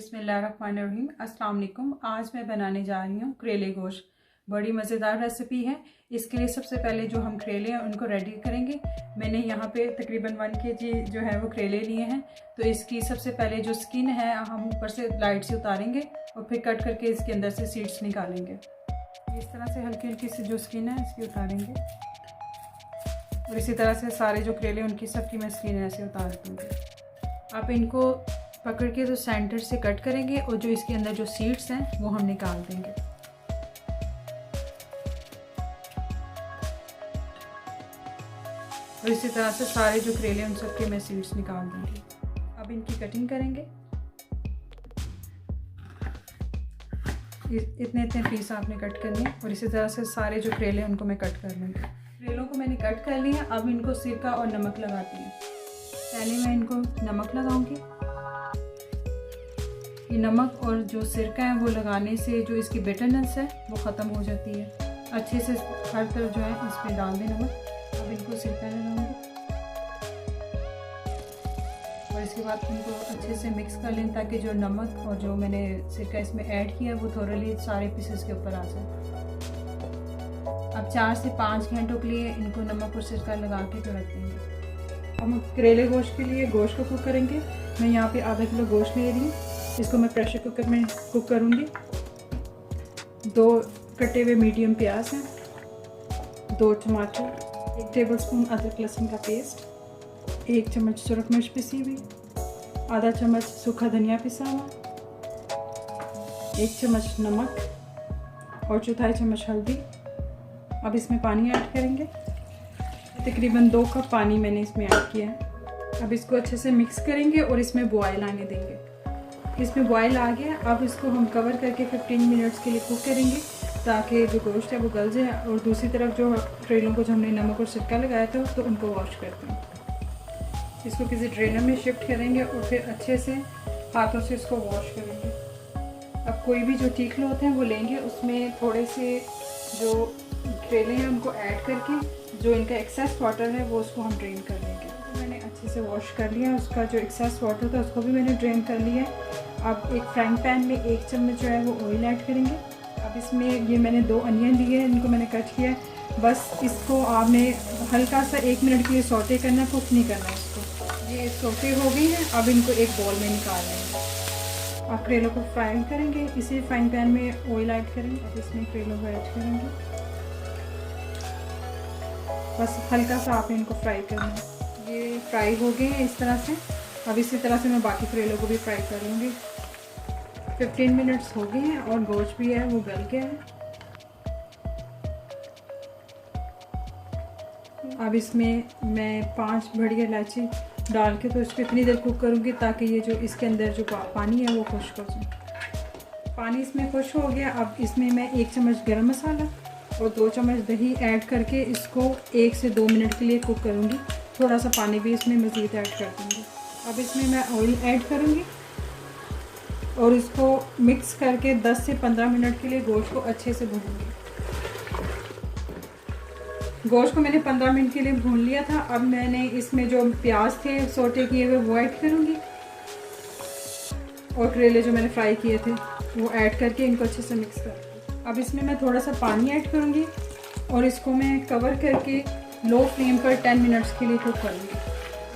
बिस्मिल्लाहिर्रहमानिर्रहीम। अस्सलाम वालेकुम। आज मैं बनाने जा रही हूँ करेले गोश्त। बड़ी मज़ेदार रेसिपी है। इसके लिए सबसे पहले जो हम करेले हैं उनको रेडी करेंगे। मैंने यहाँ पे तकरीबन 1 kg जो है वो करेले लिए हैं। तो इसकी सबसे पहले जो स्किन है हम ऊपर से लाइट से उतारेंगे और फिर कट करके इसके अंदर से सीड्स निकालेंगे। इस तरह से हल्की हल्की सी जो स्किन है इसकी उतारेंगे और इसी तरह से सारे जो करेले उनकी सबकी मैं स्किन ऐसे उतार दूँगी। आप इनको पकड़ के तो सेंटर से कट करेंगे और जो इसके अंदर जो सीड्स हैं वो हम निकाल देंगे। और इसी तरह से सारे जो करेले उन सब के मैं सीड्स निकाल दूंगी। अब इनकी कटिंग करेंगे। इतने इतने पीस आपने कट करने और इसी तरह से सारे जो करेले उनको मैं कट कर लूँगी। करेलों को मैंने कट कर लिया। अब इनको सिरका और नमक लगाती हूँ। पहले मैं इनको नमक लगाऊंगी। ये नमक और जो सिरका है वो लगाने से जो इसकी बिटरनेस है वो ख़त्म हो जाती है। अच्छे से हर तरफ जो है इसमें डाल दें नमक। अब इनको सिरका लगाऊंगी और इसके बाद इनको अच्छे से मिक्स कर लें ताकि जो नमक और जो मैंने सिरका इसमें ऐड किया वो थोड़ी सारे पीसेस के ऊपर आ जाए। अब 4 से 5 घंटों के लिए इनको नमक और सिरका लगा के तो रख देंगे। अब हम करेले गोश्त के लिए गोश्त को कुक करेंगे। मैं यहाँ पे आधा किलो गोश्त ले रही हूँ। इसको मैं प्रेशर कुकर में कुक करूँगी। 2 कटे हुए मीडियम प्याज हैं, 2 टमाटर, 1 टेबलस्पून अदरक लहसुन का पेस्ट, 1 चम्मच सुरख मिर्च पिसी हुई, आधा चम्मच सूखा धनिया पिसा हुआ, 1 चम्मच नमक और 1/4 चम्मच हल्दी। अब इसमें पानी ऐड करेंगे। तकरीबन 2 कप पानी मैंने इसमें ऐड किया है। अब इसको अच्छे से मिक्स करेंगे और इसमें बॉयल आने देंगे। इसमें बॉयल आ गया। अब इसको हम कवर करके 15 मिनट्स के लिए कुक करेंगे ताकि जो गोश्त है वो गल जाए। और दूसरी तरफ जो करेलों को जो हमने नमक और सिरका लगाया था तो उनको वॉश करते हैं। इसको किसी ड्रेनर में शिफ्ट करेंगे और फिर अच्छे से हाथों से इसको वॉश करेंगे। अब कोई भी जो टीकले होते हैं वो लेंगे, उसमें थोड़े से जो करेले हैं उनको ऐड करके जो इनका एक्सेस वाटर है वो उसको हम ड्रेन कर लेंगे। मैंने अच्छे से वॉश कर लिया। उसका जो एक्सेस वाटर था उसको भी मैंने ड्रेन कर लिया। अब एक फ्राइंग पैन में 1 चम्मच जो है वो ऑयल ऐड करेंगे। अब इसमें ये मैंने 2 अनियन लिए हैं, इनको मैंने कट किया है। बस इसको आपने हल्का सा 1 मिनट के लिए सौटे करना, कुक नहीं करना इसको। ये सौटे हो गई हैं। अब इनको एक बॉल में निकाल लेंगे। अब करेलों को फ्राई करेंगे। इसी फ्राइंग पैन में ऑयल ऐड करेंगे। अब इसमें करेलों को ऐड करेंगे। बस हल्का सा आपने इनको फ्राई करना है। ये फ्राई हो गए हैं इस तरह से। अब इसी तरह से मैं बाकी करेलों को भी फ्राई कर लूँगी। 15 मिनट्स हो गए हैं और गोश्त भी है वो गल गया है। अब इसमें मैं 5 बड़ी इलायची डाल के तो इसको इतनी देर कुक करूँगी ताकि ये जो इसके अंदर जो पानी है वो खुश्क हो जाए। पानी इसमें खुश्क हो गया। अब इसमें मैं 1 चम्मच गरम मसाला और 2 चम्मच दही ऐड करके इसको 1 से 2 मिनट के लिए कुक करूँगी। थोड़ा सा पानी भी इसमें मज़ीद ऐड कर दूँगी। अब इसमें मैं ऑयल ऐड करूँगी और इसको मिक्स करके 10 से 15 मिनट के लिए गोश्त को अच्छे से भूनूंगी। गोश्त को मैंने 15 मिनट के लिए भून लिया था। अब मैंने इसमें जो प्याज थे सोटे किए हुए वो ऐड करूँगी और करेले जो मैंने फ्राई किए थे वो ऐड करके इनको अच्छे से मिक्स करूँगी। अब इसमें मैं थोड़ा सा पानी ऐड करूँगी और इसको मैं कवर करके लो फ्लेम पर 10 मिनट्स के लिए कुक करूँगी।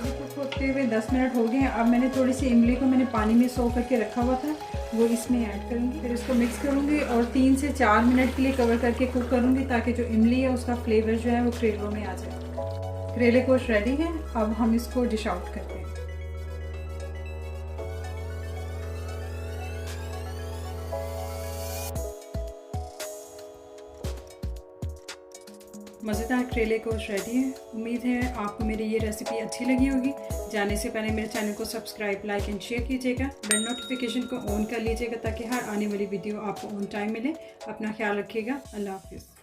कुक होते हुए 10 मिनट हो गए हैं। अब मैंने थोड़ी सी इमली को मैंने पानी में सो करके रखा हुआ था वो इसमें ऐड करूँगी। फिर इसको मिक्स करूँगी और 3 से 4 मिनट के लिए कवर करके कुक करूँगी ताकि जो इमली है उसका फ्लेवर जो है वो करेलों में आ जाए। करेले गोश्त रेडी है। अब हम इसको डिश आउट करते हैं। मज़ेदार करेले गोश्त रेडी है। उम्मीद है आपको मेरी ये रेसिपी अच्छी लगी होगी। जाने से पहले मेरे चैनल को सब्सक्राइब, लाइक एंड शेयर कीजिएगा। बेल नोटिफिकेशन को ऑन कर लीजिएगा ताकि हर आने वाली वीडियो आपको ऑन टाइम मिले। अपना ख्याल रखिएगा। अल्लाह हाफिज़।